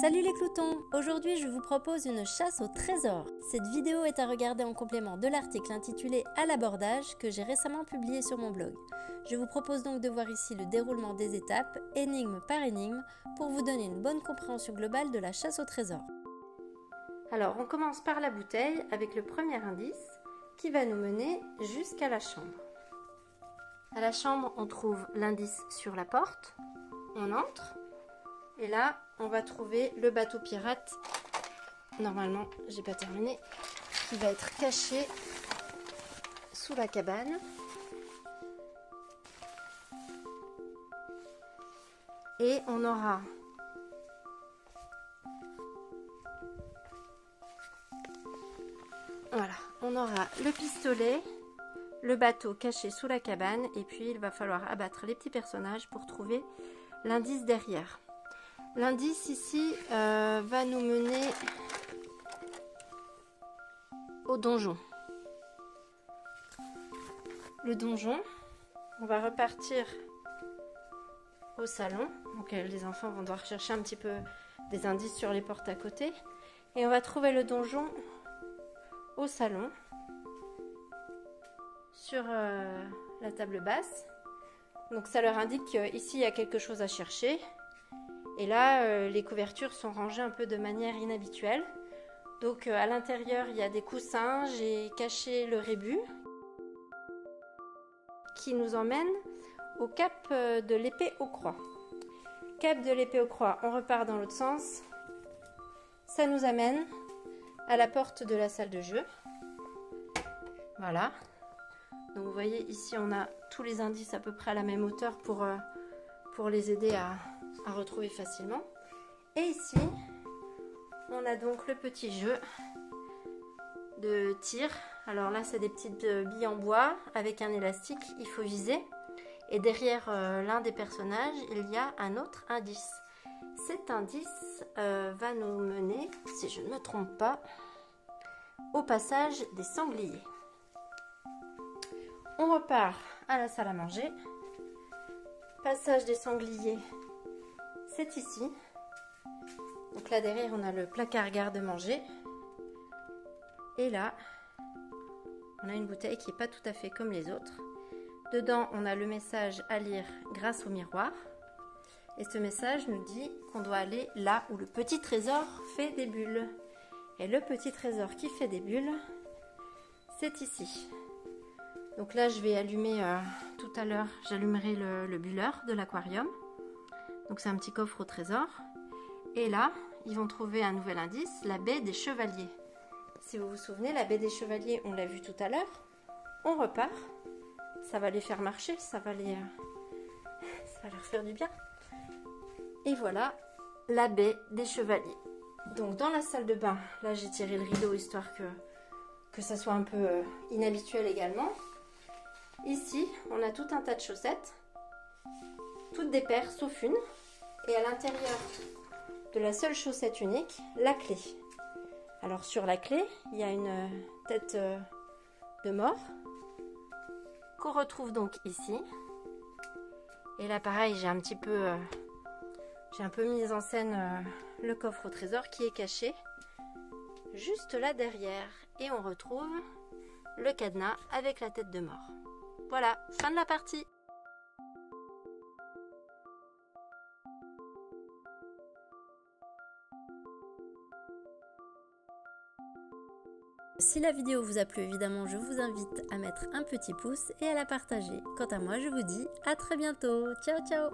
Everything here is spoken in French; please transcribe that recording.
Salut les cloutons! Aujourd'hui je vous propose une chasse au trésor. Cette vidéo est à regarder en complément de l'article intitulé À l'abordage que j'ai récemment publié sur mon blog. Je vous propose donc de voir ici le déroulement des étapes, énigme par énigme, pour vous donner une bonne compréhension globale de la chasse au trésor. Alors on commence par la bouteille avec le premier indice qui va nous mener jusqu'à la chambre. À la chambre on trouve l'indice sur la porte, on entre. Et là, on va trouver le bateau pirate, normalement, j'ai pas terminé, qui va être caché sous la cabane. Et on aura le pistolet, le bateau caché sous la cabane, et puis il va falloir abattre les petits personnages pour trouver l'indice derrière. L'indice ici va nous mener au donjon. Le donjon, on va repartir au salon. Donc les enfants vont devoir chercher un petit peu des indices sur les portes à côté. Et on va trouver le donjon au salon, sur la table basse. Donc ça leur indique qu'ici il y a quelque chose à chercher. Et là, les couvertures sont rangées un peu de manière inhabituelle. Donc à l'intérieur, il y a des coussins. J'ai caché le rébus qui nous emmène au cap de l'épée aux croix. Cap de l'épée aux croix, on repart dans l'autre sens. Ça nous amène à la porte de la salle de jeu. Voilà. Donc vous voyez, ici on a tous les indices à peu près à la même hauteur pour les aider à retrouver facilement. Et ici on a donc le petit jeu de tir. Alors là c'est des petites billes en bois avec un élastique, il faut viser, et derrière l'un des personnages il y a un autre indice. Cet indice va nous mener, si je ne me trompe pas, au passage des sangliers. On repart à la salle à manger. Passage des sangliers, c'est ici. Donc là derrière on a le placard garde-manger. Et là on a une bouteille qui n'est pas tout à fait comme les autres. Dedans on a le message à lire grâce au miroir. Et ce message nous dit qu'on doit aller là où le petit trésor fait des bulles. Et le petit trésor qui fait des bulles, c'est ici. Donc là je vais allumer, tout à l'heure j'allumerai le bulleur de l'aquarium. Donc c'est un petit coffre au trésor. Et là ils vont trouver un nouvel indice, la baie des chevaliers. Si vous vous souvenez, la baie des chevaliers on l'a vu tout à l'heure. On repart, ça va les faire marcher, ça va leur faire du bien. Et voilà la baie des chevaliers. Donc dans la salle de bain, là j'ai tiré le rideau histoire que ça soit un peu inhabituel également. Ici, on a tout un tas de chaussettes, toutes des paires sauf une. Et à l'intérieur de la seule chaussette unique, la clé. Alors sur la clé, il y a une tête de mort qu'on retrouve donc ici. Et là pareil, j'ai un peu mis en scène le coffre au trésor qui est caché juste là derrière. Et on retrouve le cadenas avec la tête de mort. Voilà, fin de la partie. Si la vidéo vous a plu, évidemment, je vous invite à mettre un petit pouce et à la partager. Quant à moi, je vous dis à très bientôt. Ciao, ciao!